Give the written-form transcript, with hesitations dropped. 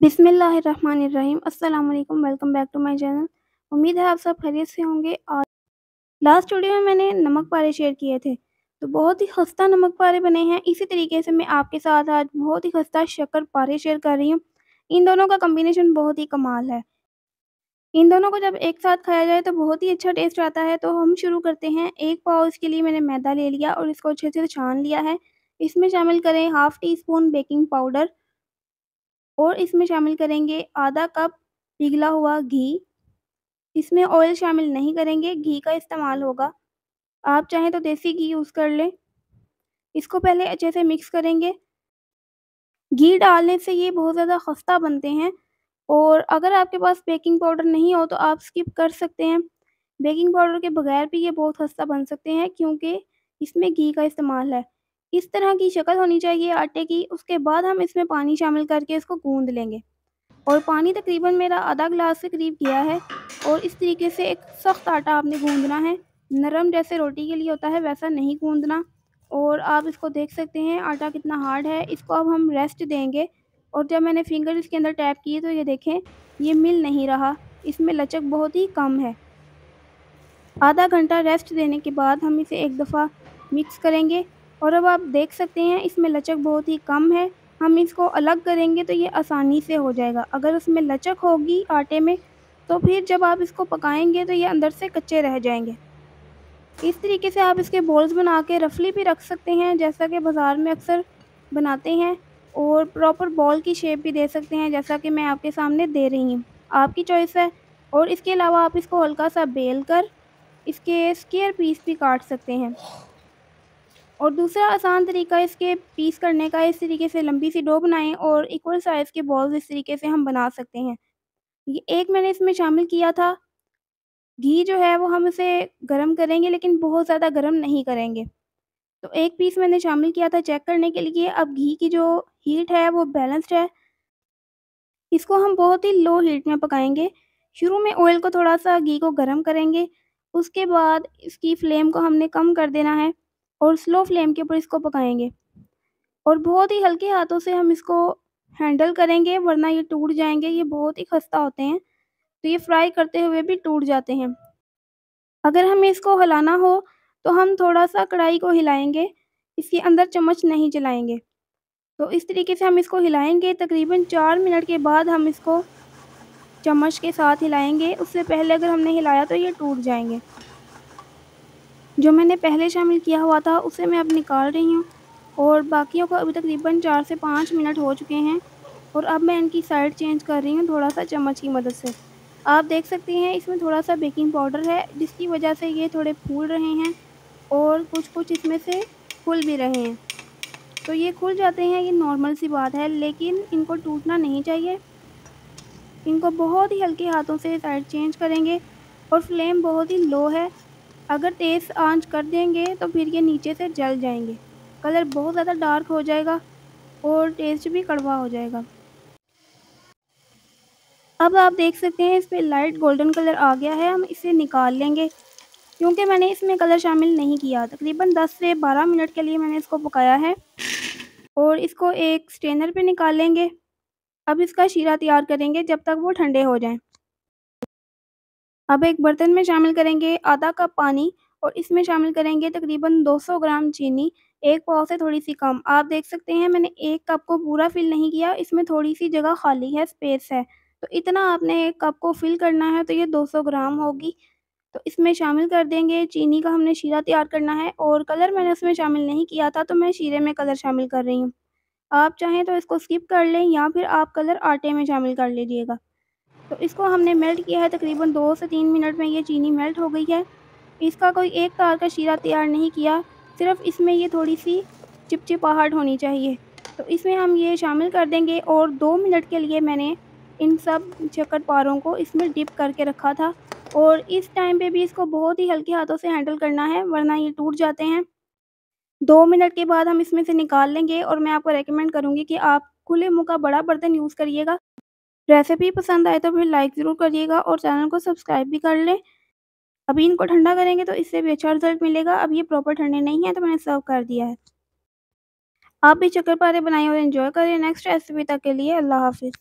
बिस्मिल्लाहिर्रहमानिर्रहीम। अस्सलाम वालेकुम, welcome back to my channel. उम्मीद है आप सब खैरियत से होंगे। और लास्ट वीडियो में मैंने नमक पारे शेयर किए थे, तो बहुत ही खस्ता नमक पारे बने हैं। इसी तरीके से मैं आपके साथ आज बहुत ही खस्ता शक्कर पारे शेयर कर रही हूँ। इन दोनों का कॉम्बिनेशन बहुत ही कमाल है। इन दोनों को जब एक साथ खाया जाए तो बहुत ही अच्छा टेस्ट आता है। तो हम शुरू करते हैं। एक पाव इसके लिए मैंने मैदा ले लिया और इसको अच्छे से छान लिया है। इसमें शामिल करें half tea spoon baking powder और इसमें शामिल करेंगे आधा कप पिघला हुआ घी। इसमें ऑयल शामिल नहीं करेंगे, घी का इस्तेमाल होगा। आप चाहें तो देसी घी यूज़ कर लें। इसको पहले अच्छे से मिक्स करेंगे। घी डालने से ये बहुत ज़्यादा खस्ता बनते हैं और अगर आपके पास बेकिंग पाउडर नहीं हो तो आप स्किप कर सकते हैं। बेकिंग पाउडर के बगैर भी ये बहुत खस्ता बन सकते हैं क्योंकि इसमें घी का इस्तेमाल है। इस तरह की शक्ल होनी चाहिए आटे की। उसके बाद हम इसमें पानी शामिल करके इसको गूँध लेंगे। और पानी तकरीबन मेरा आधा ग्लास के करीब गया है। और इस तरीके से एक सख्त आटा आपने गूँधना है, नरम जैसे रोटी के लिए होता है वैसा नहीं गूँधना। और आप इसको देख सकते हैं आटा कितना हार्ड है। इसको अब हम रेस्ट देंगे। और जब मैंने फिंगर इसके अंदर टैप किए तो ये देखें, ये मिल नहीं रहा, इसमें लचक बहुत ही कम है। आधा घंटा रेस्ट देने के बाद हम इसे एक दफ़ा मिक्स करेंगे और अब आप देख सकते हैं इसमें लचक बहुत ही कम है। हम इसको अलग करेंगे तो ये आसानी से हो जाएगा। अगर उसमें लचक होगी आटे में तो फिर जब आप इसको पकाएंगे तो ये अंदर से कच्चे रह जाएंगे। इस तरीके से आप इसके बॉल्स बना के रफली भी रख सकते हैं जैसा कि बाज़ार में अक्सर बनाते हैं। और प्रॉपर बॉल की शेप भी दे सकते हैं जैसा कि मैं आपके सामने दे रही हूँ, आपकी चॉइस है। और इसके अलावा आप इसको हल्का सा बेल कर इसके स्क्वायर पीस भी काट सकते हैं। और दूसरा आसान तरीका इसके पीस करने का, इस तरीके से लंबी सी डो बनाएं और इक्वल साइज़ के बॉल्स इस तरीके से हम बना सकते हैं। ये एक मैंने इसमें शामिल किया था। घी जो है वो हम इसे गरम करेंगे लेकिन बहुत ज़्यादा गरम नहीं करेंगे। तो एक पीस मैंने शामिल किया था चेक करने के लिए। अब घी की जो हीट है वो बैलेंस्ड है। इसको हम बहुत ही लो हीट में पकाएँगे। शुरू में ऑयल को थोड़ा-सा घी को गरम करेंगे, उसके बाद इसकी फ्लेम को हमने कम कर देना है और स्लो फ्लेम के ऊपर इसको पकाएँगे। और बहुत ही हल्के हाथों से हम इसको हैंडल करेंगे वरना ये टूट जाएँगे, ये बहुत ही खस्ता होते हैं, तो ये फ्राई करते हुए भी टूट जाते हैं। अगर हमें इसको हिलाना हो तो हम थोड़ा-सा कढ़ाई को हिलाएँगे, इसके अंदर चम्मच नहीं चलाएँगे। तो इस तरीके से हम इसको हिलाएँगे, तकरीबन 4 मिनट के बाद हम इसको चम्मच के साथ हिलाएँगे। उससे पहले अगर हमने हिलाया तो ये टूट जाएँगे। जो मैंने पहले शामिल किया हुआ था उसे मैं अब निकाल रही हूँ और बाकियों को अभी तकरीबन 4 से 5 मिनट हो चुके हैं। और अब मैं इनकी साइड चेंज कर रही हूँ थोड़ा-सा चम्मच की मदद से। आप देख सकते हैं इसमें थोड़ा-सा बेकिंग पाउडर है जिसकी वजह से ये थोड़े फूल रहे हैं और कुछ-कुछ इसमें से फूल भी रहे हैं। तो ये खुल जाते हैं, ये नॉर्मल सी बात है, लेकिन इनको टूटना नहीं चाहिए। इनको बहुत ही हल्के हाथों से साइड चेंज करेंगे और फ्लेम बहुत ही लो है। अगर तेज़ आंच कर देंगे तो फिर ये नीचे से जल जाएँगे। कलर बहुत ज़्यादा डार्क हो जाएगा और टेस्ट भी कड़वा हो जाएगा। अब आप देख सकते हैं इस पे लाइट गोल्डन कलर आ गया है। हम इसे निकाल लेंगे क्योंकि मैंने इसमें कलर शामिल नहीं किया। तकरीबन 10 से 12 मिनट के लिए मैंने इसको पकाया है और इसको एक स्ट्रेनर पे निकाल लेंगे। अब इसका शीरा तैयार करेंगे जब तक वो ठंडे हो जाएँ। अब एक बर्तन में शामिल करेंगे आधा कप पानी और इसमें शामिल करेंगे तकरीबन 200 ग्राम चीनी, एक पाव से थोड़ी-सी कम। आप देख सकते हैं मैंने 1 कप को पूरा फ़िल नहीं किया, इसमें थोड़ी-सी जगह खाली है, स्पेस है। तो इतना आपने 1 कप को फ़िल करना है तो ये 200 ग्राम होगी। तो इसमें शामिल कर देंगे चीनी का हमने शीरा तैयार करना है और कलर मैंने उसमें शामिल नहीं किया था तो मैं शीरे में कलर शामिल कर रही हूँ। आप चाहें तो इसको स्किप कर लें या फिर आप कलर आटे में शामिल कर लीजिएगा। तो इसको हमने मेल्ट किया है, तकरीबन 2 से 3 मिनट में ये चीनी मेल्ट हो गई है। इसका कोई एक तार का शीरा तैयार नहीं किया, सिर्फ़ इसमें ये थोड़ी-सी चिपचिपाहट होनी चाहिए। तो इसमें हम ये शामिल कर देंगे और 2 मिनट के लिए मैंने इन सब शक्करपारों को इसमें डिप करके रखा था। और इस टाइम पे भी इसको बहुत ही हल्के हाथों से हैंडल करना है वरना ये टूट जाते हैं। 2 मिनट के बाद हम इसमें से निकाल लेंगे और मैं आपको रिकमेंड करूँगी कि आप खुले मुँह का बड़ा बर्तन यूज़ करिएगा। रेसिपी पसंद आए तो फिर लाइक ज़रूर करिएगा और चैनल को सब्सक्राइब भी कर लें। अभी इनको ठंडा करेंगे तो इससे भी अच्छा रिज़ल्ट मिलेगा। अब ये प्रॉपर ठंडे नहीं हैं तो मैंने सर्व कर दिया है। आप भी शक्करपारे बनाएँ और एंजॉय करें। नेक्स्ट रेसिपी तक के लिए अल्लाह हाफ़िज़।